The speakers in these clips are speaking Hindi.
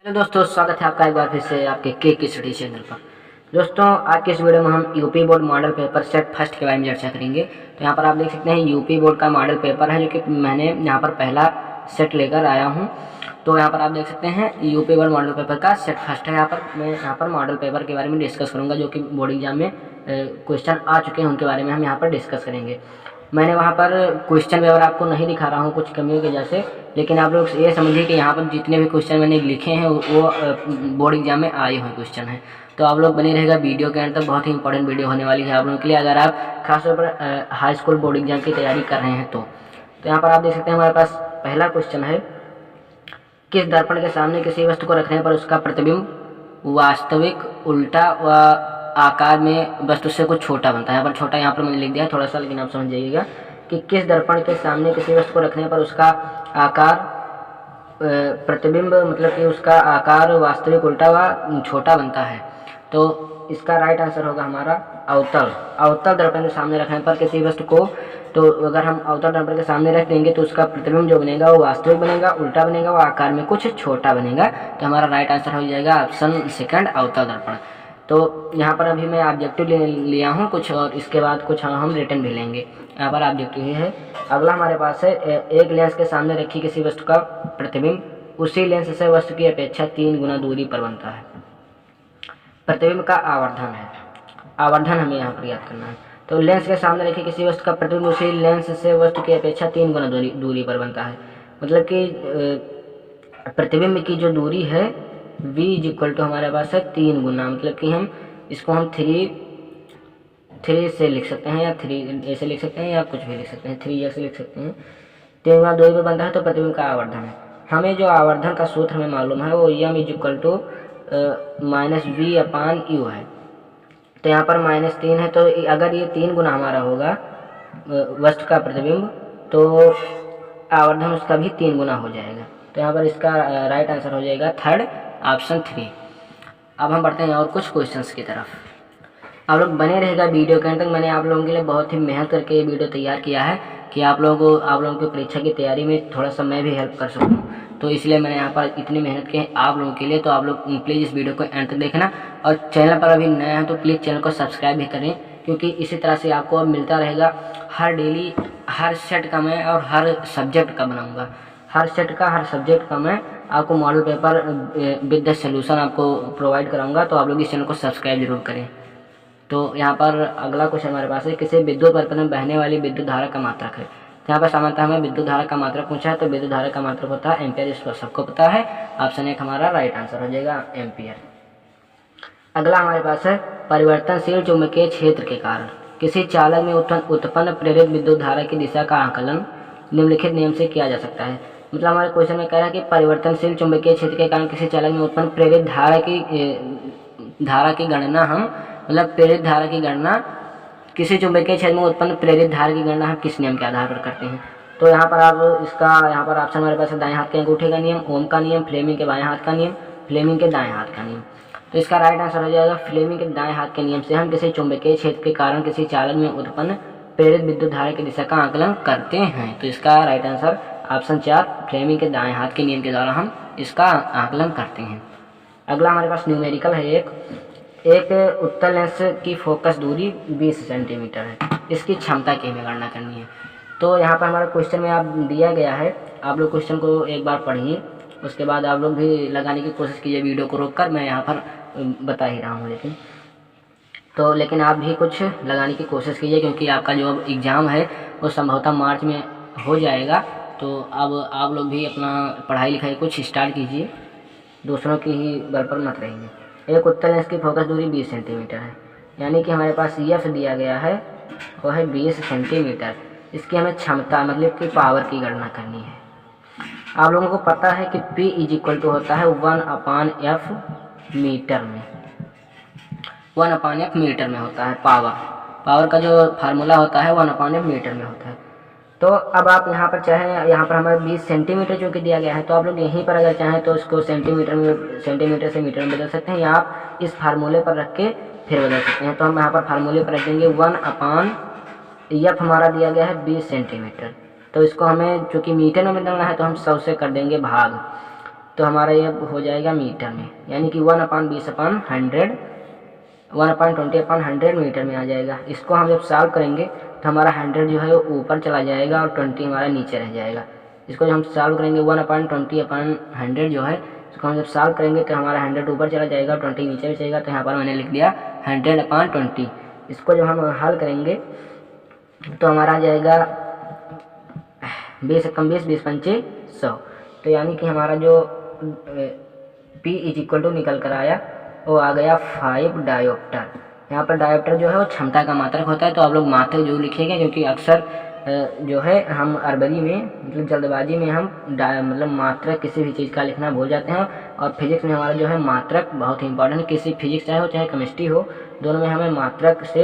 हेलो दोस्तों, स्वागत है आपका एक बार फिर से आपके के स्टडी चैनल पर। दोस्तों, आज के इस वीडियो में हम UP board model paper set first के बारे में चर्चा करेंगे। तो यहाँ पर आप देख सकते हैं यूपी बोर्ड का मॉडल पेपर है, जो कि मैंने यहाँ पर पहला सेट लेकर आया हूँ। तो यहाँ पर आप देख सकते हैं यूपी बोर्ड मॉडल पेपर का सेट फर्स्ट है। मैं यहाँ पर मॉडल पेपर के बारे में डिस्कस करूँगा, जो कि बोर्ड एग्जाम में क्वेश्चन आ चुके हैं, उनके बारे में हम यहाँ पर डिस्कस करेंगे। मैंने वहाँ पर क्वेश्चन पेपर आपको नहीं दिखा रहा हूँ कुछ कमियों की वजह से, लेकिन आप लोग ये समझिए कि यहाँ पर जितने भी क्वेश्चन मैंने लिखे हैं वो बोर्ड एग्जाम में आए हुए क्वेश्चन हैं। तो आप लोग बने रहेगा वीडियो के अंत तक, बहुत ही इंपॉर्टेंट वीडियो होने वाली है आप लोगों के लिए, अगर आप खासतौर पर हाई स्कूल बोर्ड एग्जाम की तैयारी कर रहे हैं। तो यहाँ पर आप देख सकते हैं हमारे पास पहला क्वेश्चन है, किस दर्पण के सामने किसी वस्तु को रखने पर उसका प्रतिबिंब वास्तविक उल्टा व आकार में वस्तु से कुछ छोटा बनता है। यहाँ पर छोटा यहाँ पर मैंने लिख दिया है थोड़ा सा, लेकिन आप समझ जाइएगा कि किस दर्पण के सामने किसी वस्तु को रखने पर उसका आकार प्रतिबिंब मतलब कि उसका आकार वास्तविक उल्टा व छोटा बनता है। तो इसका राइट आंसर होगा हमारा अवतल दर्पण के सामने रखने पर किसी वस्तु को, तो अगर हम अवतल दर्पण के सामने रख देंगे तो उसका प्रतिबिंब जो बनेगा वो वास्तविक बनेगा, उल्टा बनेगा, वो आकार में कुछ छोटा बनेगा। तो हमारा राइट आंसर हो जाएगा ऑप्शन सेकंड, अवतल दर्पण। तो यहाँ पर अभी मैं ऑब्जेक्टिव लिया हूँ कुछ, और इसके बाद कुछ हम रिटर्न भी लेंगे। यहाँ पर ऑब्जेक्टिव ही है। अगला हमारे पास है, एक लेंस के सामने रखी किसी वस्तु का प्रतिबिंब उसी लेंस से वस्तु की अपेक्षा 3 गुना दूरी पर बनता है। प्रतिबिंब का आवर्धन है, आवर्धन हमें यहाँ पर याद करना है। तो लेंस के सामने रखी किसी वस्तु का प्रतिबिंब उसी लेंस से वस्तु की अपेक्षा 3 गुना दूरी पर बनता है। मतलब कि प्रतिबिंब की जो दूरी है v इक्वल टू हमारे पास है 3 गुना, मतलब कि हम इसको हम 3 से लिख सकते हैं, या 3 ऐसे लिख सकते हैं, या कुछ भी लिख सकते हैं, 3 ऐसे लिख सकते हैं। 3 गुना दूरी पर बनता है, तो प्रतिबिंब का आवर्धन है। हमें जो आवर्धन का सूत्र हमें मालूम है वो m इक्वल टू -v/u है। तो यहाँ पर -3 है, तो अगर ये 3 गुना हमारा होगा वस्तु का प्रतिबिंब, तो आवर्धन उसका भी 3 गुना हो जाएगा। तो यहाँ पर इसका राइट आंसर हो जाएगा थर्ड, ऑप्शन 3। अब हम बढ़ते हैं और कुछ क्वेश्चंस की तरफ। आप लोग बने रहेगा वीडियो के अंत तक। मैंने आप लोगों के लिए बहुत ही मेहनत करके ये वीडियो तैयार किया है कि आप लोगों की परीक्षा की तैयारी में थोड़ा सा मैं भी हेल्प कर सकूं। तो इसलिए मैंने यहाँ पर इतनी मेहनत की है आप लोगों के लिए। तो आप लोग प्लीज़ इस वीडियो को एंड तक देखना, और चैनल पर अभी नया है तो प्लीज़ चैनल को सब्सक्राइब भी करें, क्योंकि इसी तरह से आपको अब मिलता रहेगा हर डेली, हर सेट का मैं और हर सब्जेक्ट का बनाऊँगा। हर सेट का, हर सब्जेक्ट का मैं आपको model paper with the solution आपको प्रोवाइड कराऊंगा। तो आप लोग इस चैनल को सब्सक्राइब जरूर करें। तो यहाँ पर अगला क्वेश्चन हमारे पास है, किसी विद्युत बल्ब में बहने वाली विद्युत धारा का मात्रक है। तो यहाँ पर सामान्यतः हमें विद्युत धारा का मात्रक पूछा है, तो विद्युत धारा का मात्रक होता है एम्पियर, इसको सबको पता है। ऑप्शन 1 हमारा राइट आंसर हो जाएगा एम्पियर। अगला हमारे पास है, परिवर्तनशील चुंबकीय क्षेत्र के कारण किसी चालक में उत्पन्न प्रेरित विद्युत धारा की दिशा का आकलन निम्नलिखित नियम से किया जा सकता है। मतलब हमारे क्वेश्चन में कह रहा है कि परिवर्तनशील चुंबकीय क्षेत्र के कारण किसी चालक में उत्पन्न प्रेरित धारा की गणना हम, मतलब प्रेरित धारा की गणना, किसी चुंबकीय क्षेत्र में उत्पन्न प्रेरित धारा की गणना हम किस नियम के आधार पर करते हैं। तो यहाँ पर आप इसका, यहाँ पर ऑप्शन हमारे पास है, दाएं हाथ के अंगूठे का नियम, ओम का नियम, फ्लेमिंग के बाएं हाथ का नियम, फ्लेमिंग के दाएं हाथ का नियम। तो इसका राइट आंसर हो जाएगा फ्लेमिंग के दाएं हाथ के नियम से हम किसी चुंबकीय क्षेत्र के कारण किसी चालक में उत्पन्न प्रेरित विद्युत धारा की दिशा का आकलन करते हैं। तो इसका राइट आंसर ऑप्शन 4, फ्लेमिंग के दाएं हाथ के नियम के द्वारा हम इसका आकलन करते हैं। अगला हमारे पास न्यूमेरिकल है, एक उत्तल लेंस की फोकस दूरी 20 सेंटीमीटर है, इसकी क्षमता की हमें गणना करनी है। तो यहाँ पर हमारा क्वेश्चन में आप दिया गया है, आप लोग क्वेश्चन को एक बार पढ़िए, उसके बाद आप लोग भी लगाने की कोशिश कीजिए वीडियो को रोककर, मैं यहाँ पर बता ही रहा हूँ। लेकिन आप भी कुछ लगाने की कोशिश कीजिए, क्योंकि आपका जो अब एग्ज़ाम है वो संभवतः मार्च में हो जाएगा। तो अब आप लोग भी अपना पढ़ाई लिखाई कुछ स्टार्ट कीजिए, दूसरों की ही बल पर मत रहिए। एक उत्तल लेंस की फोकस दूरी 20 सेंटीमीटर है, यानी कि हमारे पास एफ दिया गया है वो है 20 सेंटीमीटर। इसकी हमें क्षमता मतलब कि पावर की गणना करनी है। आप लोगों को पता है कि P इक्वल टू होता है 1/f मीटर में, 1/f मीटर में होता है पावर का जो फार्मूला होता है 1/f मीटर में होता है। तो अब आप यहाँ पर चाहें, यहाँ पर हमारे 20 सेंटीमीटर जो कि दिया गया है, तो आप लोग यहीं पर अगर चाहें तो इसको सेंटीमीटर से मीटर में बदल सकते हैं, या आप इस फार्मूले पर रख के फिर बदल सकते हैं। तो हम यहाँ पर फार्मूले पर रख देंगे 1/f हमारा दिया गया है 20 सेंटीमीटर। तो इसको हमें चूँकि मीटर में बदलना है तो हम 100 से कर देंगे भाग। तो हमारा ये हो जाएगा मीटर में, यानी कि 1/20/100 1/20/100 मीटर में आ जाएगा। इसको हम जब सॉल्व करेंगे तो हमारा 100 जो है वो ऊपर चला जाएगा और 20 हमारा नीचे रह जाएगा। इसको जब हम सॉल्व करेंगे 1/20/100 जो है, इसको हम जब सॉल्व करेंगे तो हमारा 100 ऊपर चला जाएगा और 20 नीचे बचेगा। तो यहाँ पर मैंने लिख दिया 100/20। इसको जब हम हल करेंगे तो हमारा आ जाएगा 20 कम 20 20 पंचे 100। तो यानी कि हमारा जो P = निकल कर आया वो आ गया 5 डायोप्टर। यहाँ पर डायोप्टर जो है वो क्षमता का मात्रक होता है, तो आप लोग मात्रक जो लिखेंगे, क्योंकि अक्सर जो है हम अरबरी में मतलब जल्दबाजी में हम मतलब मात्रक किसी भी चीज़ का लिखना भूल जाते हैं। और फिजिक्स में हमारा जो है मात्रक बहुत ही इंपॉर्टेंट है। किसी फिजिक्स चाहे हो चाहे केमिस्ट्री हो, दोनों में हमें मात्रक से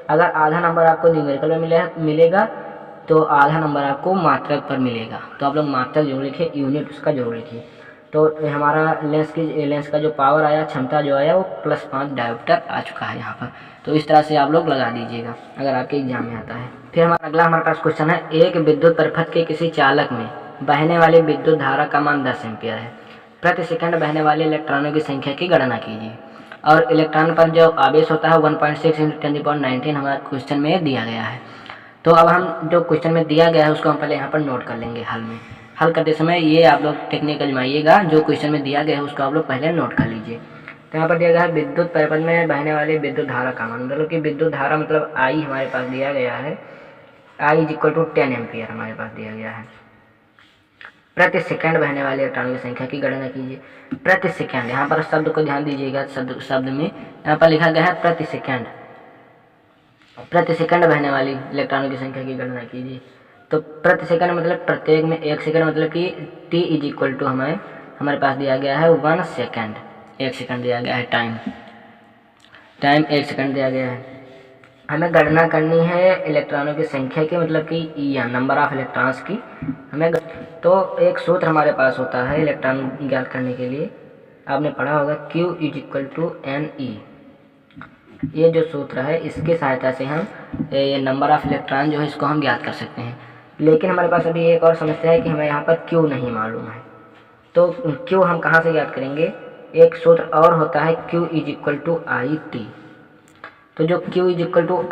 अगर आधा नंबर आपको न्यूमेरिकल में मिलेगा तो आधा नंबर आपको मात्रक पर मिलेगा। तो आप लोग मात्रक जरूर लिखिए, यूनिट उसका जरूर लिखिए। तो हमारा लेंस का जो पावर आया, क्षमता जो आया, वो +5 डायोप्टर आ चुका है यहाँ पर। तो इस तरह से आप लोग लगा दीजिएगा अगर आपके एग्जाम में आता है। फिर अगला हमारे पास क्वेश्चन है, एक विद्युत परिपथ के किसी चालक में बहने वाली विद्युत धारा का मान 10 एम्पियर है। प्रति सेकंड बहने वाले इलेक्ट्रॉनों की संख्या की गणना कीजिए। और इलेक्ट्रॉन पर जो आवेश होता है 1.6 × 10⁻19 हमारा क्वेश्चन में दिया गया है। तो अब हम जो क्वेश्चन में दिया गया है उसको हम पहले यहाँ पर नोट कर लेंगे। हल करते समय ये आप लोग टेक्निक आजमाइएगा, जो क्वेश्चन में दिया गया है उसको आप लोग पहले नोट कर लीजिए। तो यहाँ पर दिया गया है विद्युत परिपथ में बहने वाली विद्युत धारा का मान, मतलब कि विद्युत धारा मतलब I हमारे पास दिया गया है, I = 10 एम्पियर हमारे पास दिया गया है। प्रति सेकंड बहने वाले इलेक्ट्रॉनों की संख्या की गणना कीजिए। प्रति सेकंड, यहाँ पर शब्द को ध्यान दीजिएगा, शब्द में यहाँ पर लिखा गया है प्रति सेकंड। प्रति सेकंड बहने वाली इलेक्ट्रॉनों की संख्या की गणना कीजिए। तो प्रति सेकंड मतलब प्रत्येक में 1 सेकंड, मतलब कि T = हमारे पास दिया गया है 1 सेकंड। 1 सेकंड दिया गया है, टाइम 1 सेकंड दिया गया है। हमें गणना करनी है इलेक्ट्रॉनों की संख्या की, मतलब कि या नंबर ऑफ इलेक्ट्रॉन्स की हमें। तो एक सूत्र हमारे पास होता है इलेक्ट्रॉन ज्ञात करने के लिए, आपने पढ़ा होगा Q = NE। ये जो सूत्र है इसकी सहायता से हम ये नंबर ऑफ इलेक्ट्रॉन जो है इसको हम ज्ञात कर सकते हैं। लेकिन हमारे पास अभी एक और समस्या है कि हमें यहाँ पर Q नहीं मालूम है। तो Q हम कहाँ से ज्ञात करेंगे? एक सूत्र और होता है Q = IT। तो जो Q =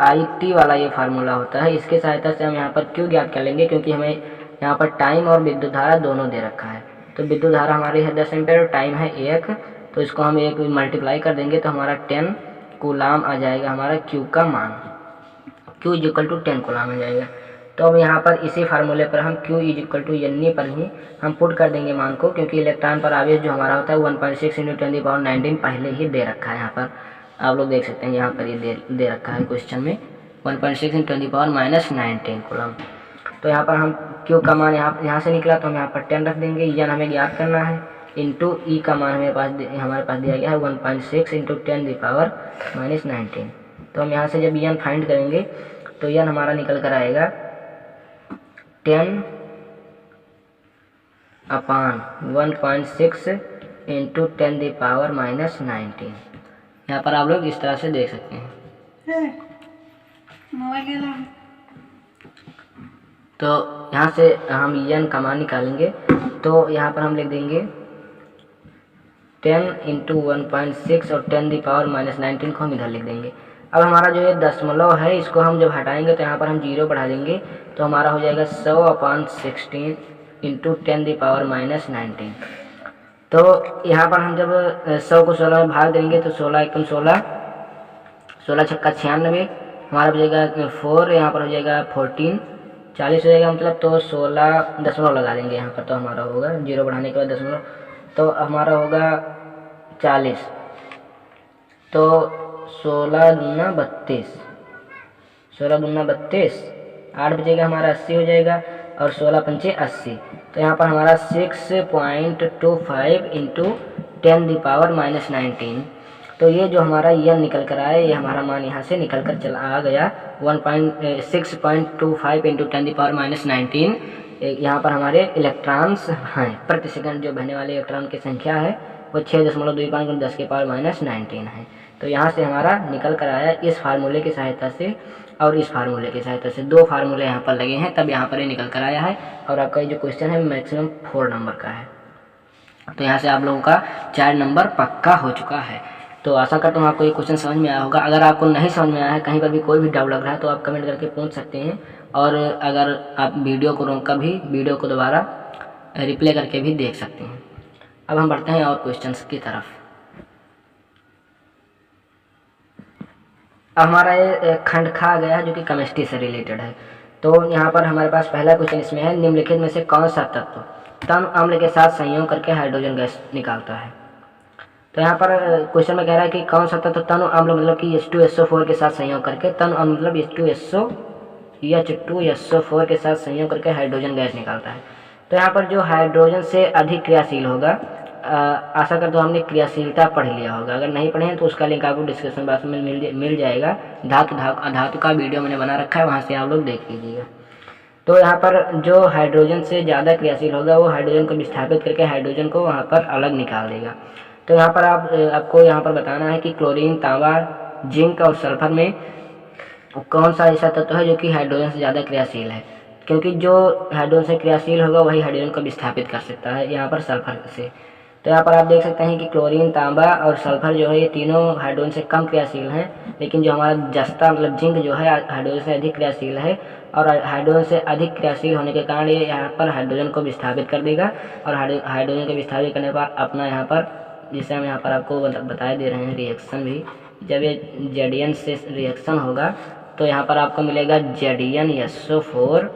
IT वाला ये फार्मूला होता है, इसके सहायता से हम यहाँ पर Q ज्ञात कर लेंगे, क्योंकि हमें यहाँ पर टाइम और विद्युत धारा दोनों दे रखा है। तो विद्युत धारा हमारी है 10 एम्पियर और टाइम है 1, तो इसको हम 1 मल्टीप्लाई कर देंगे तो हमारा 10 कूलाम आ जाएगा हमारा Q का मान। Q = 10 कूलाम आ जाएगा। तो अब यहाँ पर इसी फार्मूले पर हम Q = NE पर ही हम पुट कर देंगे मान को, क्योंकि इलेक्ट्रॉन पर आवेश जो हमारा होता है 1.6 × 10⁻19 पहले ही दे रखा है। यहाँ पर आप लोग देख सकते हैं, यहाँ पर ये दे रखा है क्वेश्चन में 1.6 × 10⁻19 कूलाम। तो यहाँ पर हम Q का मान यहाँ से निकला तो हम यहाँ पर 10 रख देंगे। यन हमें ज्ञात करना है, इंटू E का मान हमारे पास दिया गया है 1.6 × 10⁻19। तो हम यहाँ से जब यन फाइंड करेंगे तो यन हमारा निकल कर आएगा 10/1.6 × 10⁻19। यहाँ पर आप लोग इस तरह से देख सकते हैं। तो यहाँ से हम यन का मान निकालेंगे, तो यहाँ पर हम लिख देंगे 10 × 1.6 और 10⁻19 को हम इधर लिख देंगे। अब हमारा जो ये दशमलव है इसको हम जब हटाएंगे तो यहाँ पर हम 0 बढ़ा देंगे, तो हमारा हो जाएगा 100/16 × 10⁻19। तो यहाँ पर हम जब 100 को 16 में भाग देंगे तो 16 × 16, 16 छक्का 96, हमारा हो जाएगा 4, यहाँ पर हो जाएगा 14, 40 हो जाएगा मतलब। तो 16 दशमलव लगा देंगे यहाँ पर, तो हमारा होगा 0 बढ़ाने के बाद दशमलव, तो हमारा होगा 40। तो 16 दूना 32, 16 दूना 32, 8 बचेगा हमारा 80 हो जाएगा, और 16 पंचे 80। तो यहाँ पर हमारा 6.25 × 10⁻19। तो ये जो हमारा यन निकल कर आया, ये हमारा मान यहाँ से निकल कर चला आ गया 6.25 × 10⁻19। यहाँ पर हमारे इलेक्ट्रॉन्स हैं। प्रति सेकंड जो बहने वाले इलेक्ट्रॉन की संख्या है वो 6.25 × 10⁻19 है। तो यहाँ से हमारा निकल कर आया इस फार्मूले की सहायता से और इस फार्मूले की सहायता से, 2 फार्मूले यहाँ पर लगे हैं, तब यहाँ पर ये निकल कर आया है। और आपका ये जो क्वेश्चन है मैक्सिमम 4 नंबर का है। तो यहाँ से आप लोगों का 4 नंबर पक्का हो चुका है। तो आशा करता हूँ आपको ये क्वेश्चन समझ में आया होगा। अगर आपको नहीं समझ में आया है, कहीं पर भी कोई भी डाउट लग रहा है, तो आप कमेंट करके पूछ सकते हैं। और अगर आप वीडियो को रोक कर भी वीडियो को दोबारा रिप्ले करके भी देख सकते हैं। अब हम बढ़ते हैं और क्वेश्चंस की तरफ। अब हमारा ये खंड खा गया है जो कि केमिस्ट्री से रिलेटेड है। तो यहाँ पर हमारे पास पहला क्वेश्चन इसमें है, निम्नलिखित में से कौन सा तत्व तन अम्ल के साथ संयोग करके हाइड्रोजन गैस निकालता है। तो यहाँ पर क्वेश्चन में कह रहा है कि कौन सा तत्व तन अम्ल मतलब कि H2SO4 के साथ संयोग करके, तन अम्ल मतलब H2SO4 के साथ संयोग करके हाइड्रोजन गैस निकालता है। तो यहाँ पर जो हाइड्रोजन से अधिक क्रियाशील होगा, आशा करता हूँ हमने क्रियाशीलता पढ़ लिया होगा। अगर नहीं पढ़े हैं तो उसका लिंक आपको डिस्क्रिप्शन बॉक्स में मिल जाएगा। धातु का वीडियो मैंने बना रखा है, वहाँ से आप लोग देख लीजिएगा। तो यहाँ पर जो हाइड्रोजन से ज़्यादा क्रियाशील होगा वो हाइड्रोजन को विस्थापित करके हाइड्रोजन को वहाँ पर अलग निकाल देगा। तो यहाँ पर आपको यहाँ पर बताना है कि क्लोरीन, तांबा, जिंक और सल्फर में कौन सा ऐसा तत्व है जो कि हाइड्रोजन से ज़्यादा क्रियाशील है, क्योंकि जो हाइड्रोजन से क्रियाशील होगा वही हाइड्रोजन को विस्थापित कर सकता है यहाँ पर सल्फर से। तो यहाँ पर आप देख सकते हैं कि क्लोरीन, तांबा और सल्फर जो है ये तीनों हाइड्रोजन से कम क्रियाशील हैं, लेकिन जो हमारा जस्ता मतलब जिंक जो है हाइड्रोजन से अधिक क्रियाशील है। और हाइड्रोजन से अधिक क्रियाशील होने के कारण ये यहाँ पर हाइड्रोजन को विस्थापित कर देगा। और हाइड्रोजन को विस्थापित करने पर अपना यहाँ पर, जिसे हम यहाँ पर आपको बताए दे रहे हैं रिएक्शन भी, जब ये Zn से रिएक्शन होगा तो यहाँ पर आपको मिलेगा ZnSO4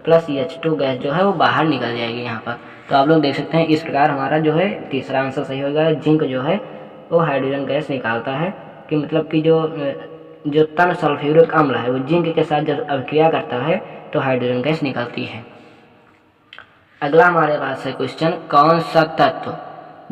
प्लस H2 गैस जो है वो बाहर निकल जाएगी यहाँ पर। तो आप लोग देख सकते हैं इस प्रकार हमारा जो है तीसरा आंसर सही होगा। जिंक जो है वो हाइड्रोजन गैस निकालता है, कि मतलब कि जो तन सल्फ्यूरिक अम्ल है वो जिंक के साथ जब अभिक्रिया करता है तो हाइड्रोजन गैस निकलती है। अगला हमारे पास है क्वेश्चन, कौन सा तत्व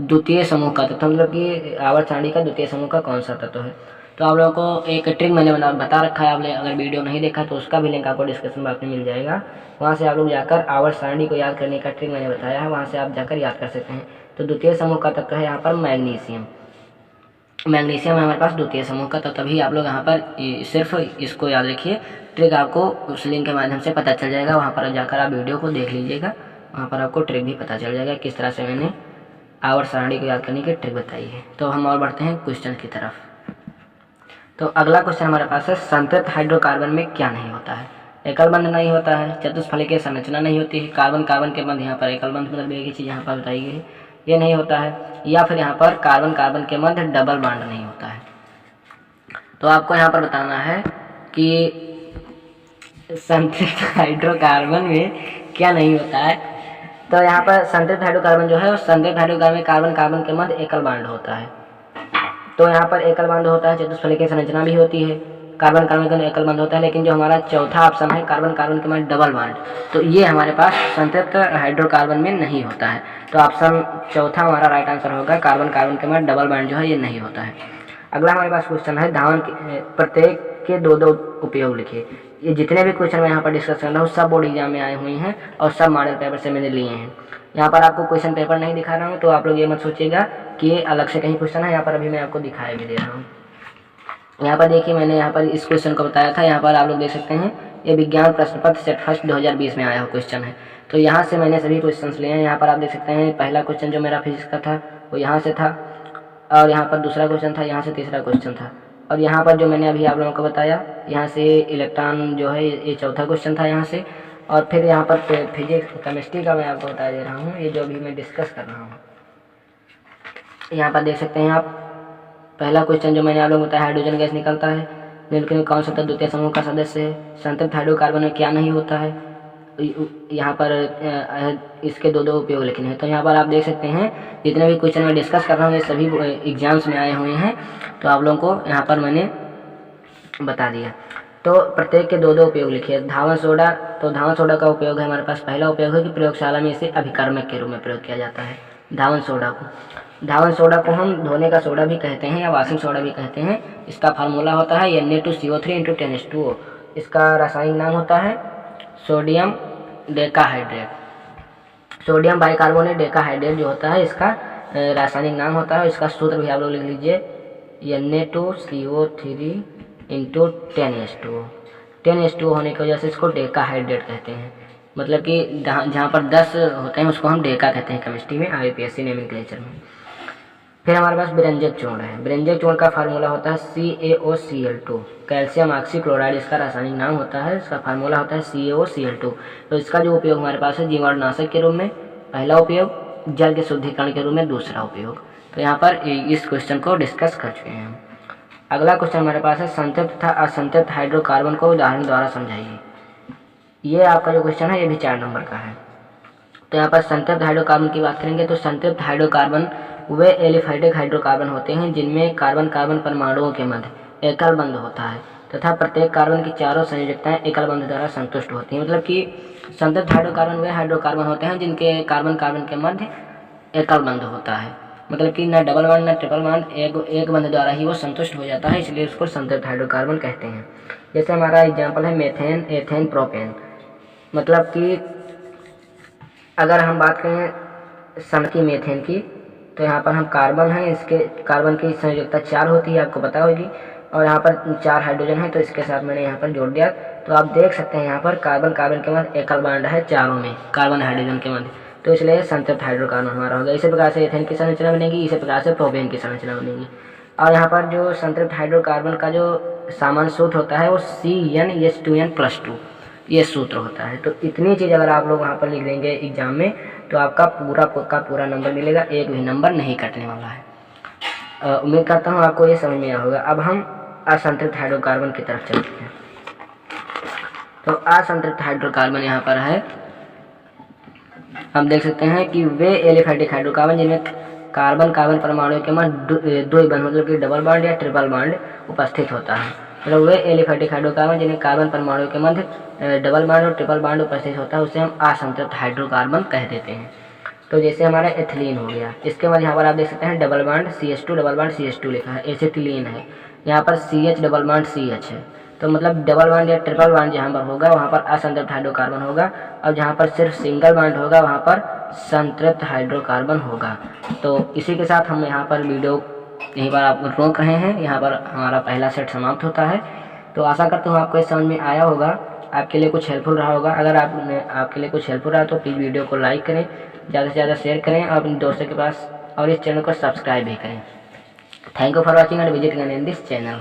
द्वितीय समूह का तत्व मतलब कि आवर्त सारणी का द्वितीय समूह का कौन सा तत्व है। तो आप लोगों को एक ट्रिक मैंने बता रखा है, आपने अगर वीडियो नहीं देखा तो उसका भी लिंक आपको डिस्क्रिप्शन बॉक्स में मिल जाएगा। वहाँ से आप लोग जाकर आवर्त सारणी को याद करने का ट्रिक मैंने बताया है, वहाँ से आप जाकर याद कर सकते हैं। तो द्वितीय समूह का तत्व है यहाँ पर मैग्नीशियम। मैग्नीशियम है हमारे पास द्वितीय समूह का तत्व। तभी आप लोग यहाँ पर सिर्फ इसको याद रखिए, ट्रिक आपको उस लिंक के माध्यम से पता चल जाएगा। वहाँ पर जाकर आप वीडियो को देख लीजिएगा, वहाँ पर आपको ट्रिक भी पता चल जाएगा किस तरह से मैंने आवर्त सारणी को याद करने की ट्रिक बताई है। तो हम और बढ़ते हैं क्वेश्चन की तरफ। तो अगला क्वेश्चन हमारे पास है, संतृप्त हाइड्रोकार्बन में क्या नहीं होता है। एकल बंध नहीं होता है, चतुष्फलकीय संरचना नहीं होती है, कार्बन कार्बन के बंध यहाँ पर एकल बंध मतलब एक ही चीज़ यहाँ पर बताई गई है, ये नहीं होता है, या फिर यहाँ पर कार्बन कार्बन के मध्य डबल बॉन्ड नहीं होता है। तो आपको यहाँ पर बताना है कि संतृप्त हाइड्रोकार्बन में क्या नहीं होता है। तो यहाँ पर संतृप्त हाइड्रोकार्बन जो है, संतृप्त हाइड्रोकार्बन में कार्बन कार्बन के मध्य एकल बॉन्ड होता है। तो यहाँ पर एकल बॉन्ड होता है, चतुष्फलकीय संरचना भी होती है, कार्बन कार्बन के एकल बॉन्ड होता है, लेकिन जो हमारा चौथा ऑप्शन है कार्बन कार्बन के मध्य डबल बॉन्ड, तो ये हमारे पास संतृप्त हाइड्रोकार्बन में नहीं होता है। तो ऑप्शन चौथा हमारा राइट आंसर होगा, कार्बन कार्बन के मध्य डबल बॉन्ड जो है ये नहीं होता है। अगला हमारे पास क्वेश्चन है, धावन के प्रत्येक के दो दो उपयोग लिखिए। ये जितने भी क्वेश्चन मैं यहाँ पर डिस्कस कर रहा हूँ सब बोर्ड एग्जाम में आए हुए हैं और सब मॉडल पेपर से मैंने लिए हैं। यहाँ पर आपको क्वेश्चन पेपर नहीं दिखा रहा हूँ, तो आप लोग ये मत सोचिएगा कि ये अलग से कहीं क्वेश्चन है, यहाँ पर अभी मैं आपको दिखाया भी दे रहा हूँ। यहाँ पर देखिए मैंने यहाँ पर इस क्वेश्चन को बताया था, यहाँ पर आप लोग देख सकते हैं ये विज्ञान प्रश्न पत्र सेट फर्स्ट 2020 में आया हुआ क्वेश्चन है। तो यहाँ से मैंने सभी क्वेश्चन लिए हैं। यहाँ पर आप देख सकते हैं पहला क्वेश्चन जो मेरा फिजिक्स का था वो यहाँ से था, और यहाँ पर दूसरा क्वेश्चन था, यहाँ से तीसरा क्वेश्चन था, और यहाँ पर जो मैंने अभी आप लोगों को बताया यहाँ से इलेक्ट्रॉन जो है ये चौथा क्वेश्चन था यहाँ से, और फिर यहाँ पर फिजिक्स केमिस्ट्री का मैं आपको बता दे रहा हूँ, ये जो अभी मैं डिस्कस कर रहा हूँ। यहाँ पर देख सकते हैं आप पहला क्वेश्चन जो मैंने आप लोगों को बताया, हाइड्रोजन गैस निकलता है, निम्नलिखित में कौन सा तत्व द्वितीय समूह का सदस्य है, संतृप्त हाइड्रोकार्बन में क्या नहीं होता है, यहाँ पर इसके दो दो उपयोग लिखने हैं। तो यहाँ पर आप देख सकते हैं जितने भी क्वेश्चन मैं डिस्कस कर रहा हूँ ये सभी एग्जाम्स में आए हुए हैं, तो आप लोगों को यहाँ पर मैंने बता दिया। तो प्रत्येक के दो दो उपयोग लिखिए। धावन सोडा, तो धावन सोडा का उपयोग है हमारे पास, पहला उपयोग है कि प्रयोगशाला में इसे अभिकर्मक के रूप में प्रयोग किया जाता है धावन सोडा को। धावन सोडा को हम धोने का सोडा भी कहते हैं या वॉशिंग सोडा भी कहते हैं। इसका फार्मूला होता है Na2CO3 × 10H2O। इसका रासायनिक नाम होता है sodium decahydrate. Sodium bicarbonate decahydrate जो होता है इसका रासायनिक नाम होता है। इसका सूत्र भी आप लोग लिख लीजिए, Na2CO3 × 10H2O। 10H2O होने की वजह से इसको डेकाहाइड्रेट कहते हैं। मतलब कि जहाँ पर 10 होते हैं उसको हम डेका कहते हैं केमिस्ट्री में, IUPAC नोमेनक्लेचर में। फिर हमारे पास बेरेंजक चूर्ण है। बेरेंजक चूर्ण का फार्मूला होता है CaOCl2, कैल्शियम ऑक्सीक्लोराइड इसका रासायनिक नाम होता है, इसका फार्मूला होता है CaOCl2। तो इसका जो उपयोग हमारे पास है जीवाणुनाशक के रूप में पहला उपयोग, जल के शुद्धिकरण के रूप में दूसरा उपयोग। तो यहाँ पर इस क्वेश्चन को डिस्कस कर चुके हैं हम। अगला क्वेश्चन हमारे पास है संतृप्त तथा असंतृप्त हाइड्रोकार्बन को उदाहरण द्वारा समझाइए। ये आपका जो क्वेश्चन है ये भी 4 नंबर का है। तो यहाँ पर संतृप्त हाइड्रोकार्बन की बात करेंगे तो संतृप्त हाइड्रोकार्बन वे एलिफैटिक हाइड्रोकार्बन होते हैं जिनमें कार्बन कार्बन परमाणुओं के मध्य एकल बंध होता है तथा प्रत्येक कार्बन की चारों संयोजकताएं एकल बंध द्वारा संतुष्ट होती हैं। मतलब कि संतृप्त हाइड्रोकार्बन वे हाइड्रोकार्बन होते हैं जिनके कार्बन कार्बन के मध्य एकल बंध होता है, मतलब कि न डबल बॉन्ड न ट्रिपल बॉन्ड, एक बंध द्वारा ही वो संतुष्ट हो जाता है, इसलिए उसको संतृप्त हाइड्रोकार्बन कहते हैं। जैसे हमारा एग्जाम्पल है मेथेन, एथेन, प्रोपेन। मतलब कि अगर हम बात करें सन की मेथेन की तो यहाँ पर हम कार्बन है, इसके कार्बन की संयोजकता 4 होती है, आपको पता होगी, और यहाँ पर 4 हाइड्रोजन है तो इसके साथ मैंने यहाँ पर जोड़ दिया। तो आप देख सकते हैं यहाँ पर कार्बन कार्बन के मध्य एकल बॉन्ड है चारों में, कार्बन हाइड्रोजन के मध्य, तो इसलिए संतृप्त हाइड्रोकार्बन हमारा होगा। इसी प्रकार से एथेन की संरचना बनेगी, इसी प्रकार से प्रोपेन की संरचना बनेगी। और यहाँ पर जो संतृप्त हाइड्रोकार्बन का जो सामान्य सूत्र होता है वो CnH2n+2 ये सूत्र होता है। तो इतनी चीज़ अगर आप लोग वहाँ पर लिख देंगे एग्जाम में तो आपका पूरा नंबर मिलेगा, एक भी नंबर नहीं कटने वाला है। उम्मीद करता हूँ आपको ये समझ में आया होगा। अब हम असंतृप्त हाइड्रोकार्बन की तरफ चलते हैं। तो असंतृप्त हाइड्रोकार्बन यहाँ पर है, हम देख सकते हैं कि वे एलिफैटिक हाइड्रोकार्बन जिनमें कार्बन कार्बन परमाणु के मध्य द्वि बंध मतलब कि डबल बॉन्ड या ट्रिपल बॉन्ड उपस्थित होता है। मतलब वे एलिफैटिक हाइड्रोकार्बन जिन्हें कार्बन परमाणु के मध्य डबल बॉन्ड और ट्रिपल बॉन्ड उपस्थित होता है उसे हम असंतृप्त हाइड्रोकार्बन कह देते हैं। तो जैसे हमारा एथिलीन हो गया, इसके बाद यहाँ पर आप देख सकते हैं double bond CH2 double bond CH2 लिखा है, एसिटिलीन है, यहाँ पर CH डबल बॉन्ड CH है। तो मतलब डबल बॉन्ड या ट्रिपल बॉन्ड जहाँ पर होगा वहाँ पर असंतृप्त हाइड्रोकार्बन होगा, और जहाँ पर सिर्फ सिंगल बॉन्ड होगा वहाँ पर संतृप्त हाइड्रोकार्बन होगा। तो इसी के साथ हम यहाँ पर वीडियो यहीं पर आप रोक रहे हैं, यहाँ पर हमारा पहला सेट समाप्त होता है। तो आशा करता हूँ आपको इस समझ में आया होगा, आपके लिए कुछ हेल्पफुल रहा होगा। अगर आपके लिए कुछ हेल्पफुल रहा तो प्लीज़ वीडियो को लाइक करें, ज़्यादा से ज़्यादा शेयर करें और अपने दोस्तों के पास, और इस चैनल को सब्सक्राइब भी करें। Thank you for watching and visiting in this channel.